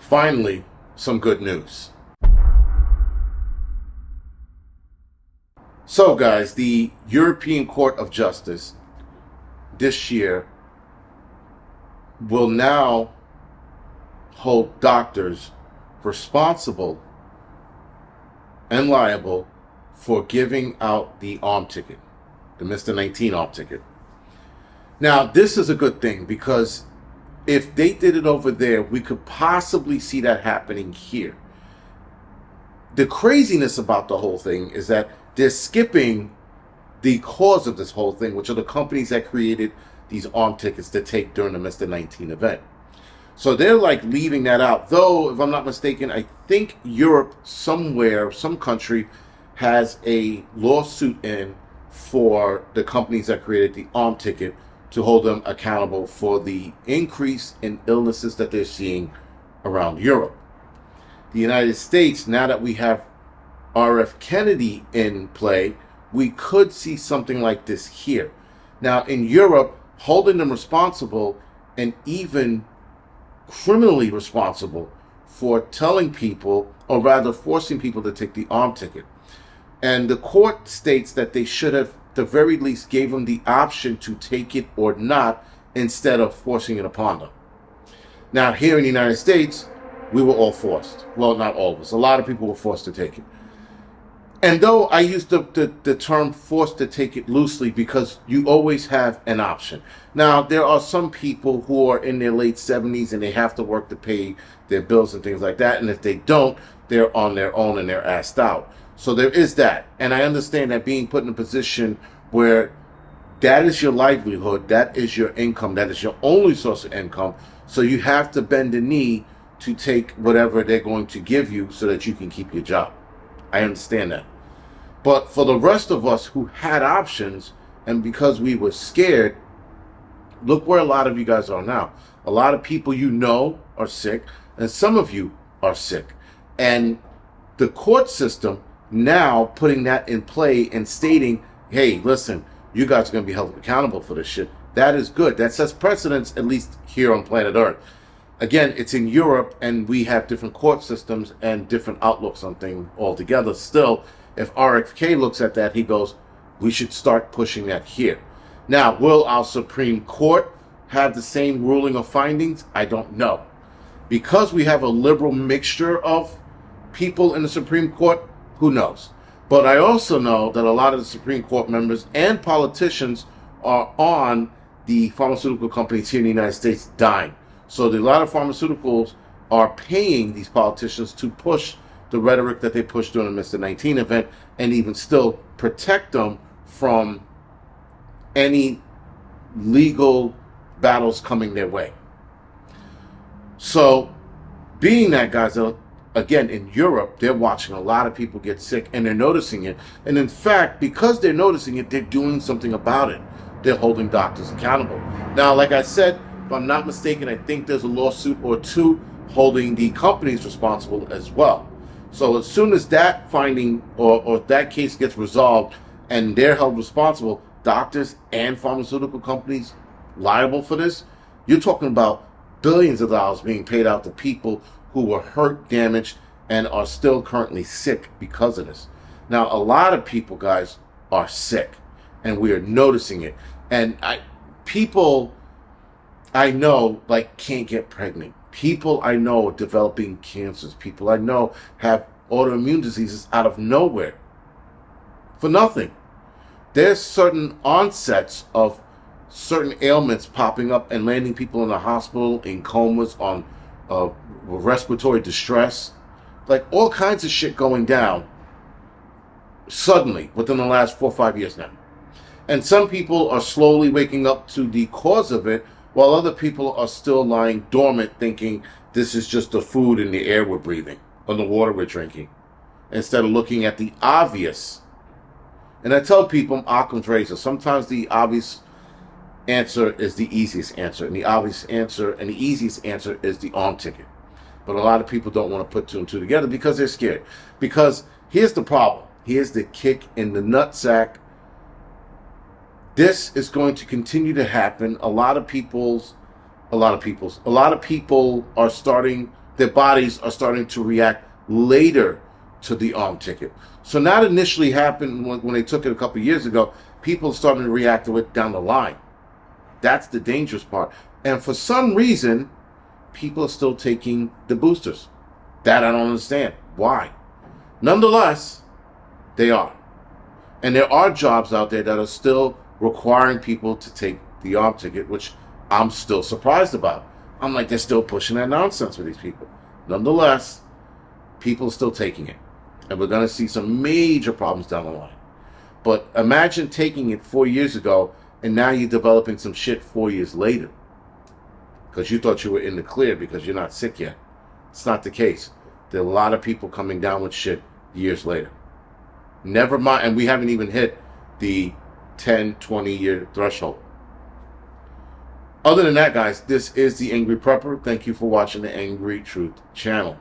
Finally, some good news. So, guys, the European Court of Justice this year will now hold doctors responsible and liable for giving out the arm ticket, the Mr. 19 arm ticket. Now, this is a good thing because if they did it over there, we could possibly see that happening here. The craziness about the whole thing is that they're skipping the cause of this whole thing, which are the companies that created these arm tickets to take during the Mr. 19 event. So they're like leaving that out. Though, if I'm not mistaken, I think Europe somewhere, some country, has a lawsuit in for the companies that created the arm ticket to hold them accountable for the increase in illnesses that they're seeing around Europe. The United States, now that we have RF Kennedy in play, we could see something like this here. Now, in Europe, holding them responsible and even criminally responsible for telling people, or rather forcing people to take the arm ticket. And the court states that they should have, at the very least, gave them the option to take it or not instead of forcing it upon them. Now, here in the United States, we were all forced. Well, not all of us. A lot of people were forced to take it. And though I use the term forced to take it loosely because you always have an option. Now, there are some people who are in their late 70s and they have to work to pay their bills and things like that. And if they don't, they're on their own and they're asked out. So there is that. And I understand that being put in a position where that is your livelihood, that is your income, that is your only source of income. So you have to bend the knee to take whatever they're going to give you so that you can keep your job. I understand that. But for the rest of us who had options, and because we were scared, look where a lot of you guys are now. A lot of people you know are sick, and some of you are sick. And the court system now putting that in play and stating, hey, listen, you guys are going to be held accountable for this shit. That is good. That sets precedents, at least here on planet Earth. Again, it's in Europe, and we have different court systems and different outlooks on things altogether. Still, if RFK looks at that, he goes, we should start pushing that here. Now, will our Supreme Court have the same ruling or findings? I don't know. Because we have a liberal mixture of people in the Supreme Court, who knows? But I also know that a lot of the Supreme Court members and politicians are on the pharmaceutical companies here in the United States dying. So a lot of pharmaceuticals are paying these politicians to push the rhetoric that they pushed during the Mr. 19 event and even still protect them from any legal battles coming their way. So, being that, guys, again, in Europe, they're watching a lot of people get sick and they're noticing it. And in fact, because they're noticing it, they're doing something about it. They're holding doctors accountable. Now, like I said, if I'm not mistaken, I think there's a lawsuit or two holding the companies responsible as well. So as soon as that finding or that case gets resolved and they're held responsible, doctors and pharmaceutical companies liable for this, you're talking about billions of dollars being paid out to people who were hurt, damaged, and are still currently sick because of this. Now, a lot of people, guys, are sick, and we are noticing it. And people I know, like, can't get pregnant. People I know are developing cancers. People I know have autoimmune diseases out of nowhere for nothing. There's certain onsets of certain ailments popping up and landing people in the hospital in comas on respiratory distress. Like all kinds of shit going down suddenly within the last 4 or 5 years now. And some people are slowly waking up to the cause of it, while other people are still lying dormant thinking this is just the food and the air we're breathing or the water we're drinking, instead of looking at the obvious. And I tell people I'm Occam's razor. Sometimes the obvious answer is the easiest answer, and the obvious answer and the easiest answer is the arm ticket. But a lot of people don't want to put two and two together because they're scared. Because here's the problem. Here's the kick in the nutsack. This is going to continue to happen. A lot of people are starting their bodies are starting to react later to the arm ticket. So that initially happened when they took it a couple of years ago. People are starting to react to it down the line. That's the dangerous part. And for some reason, people are still taking the boosters. That I don't understand. Why? Nonetheless, they are. And there are jobs out there that are still requiring people to take the arm ticket, which I'm still surprised about. I'm like, they're still pushing that nonsense with these people. Nonetheless, people are still taking it. And we're going to see some major problems down the line. But imagine taking it 4 years ago, and now you're developing some shit 4 years later. Because you thought you were in the clear because you're not sick yet. It's not the case. There are a lot of people coming down with shit years later. Never mind, and we haven't even hit the 10, 20-year threshold. Other than that, guys, this is the Angry Prepper. Thank you for watching the Angry Truth channel.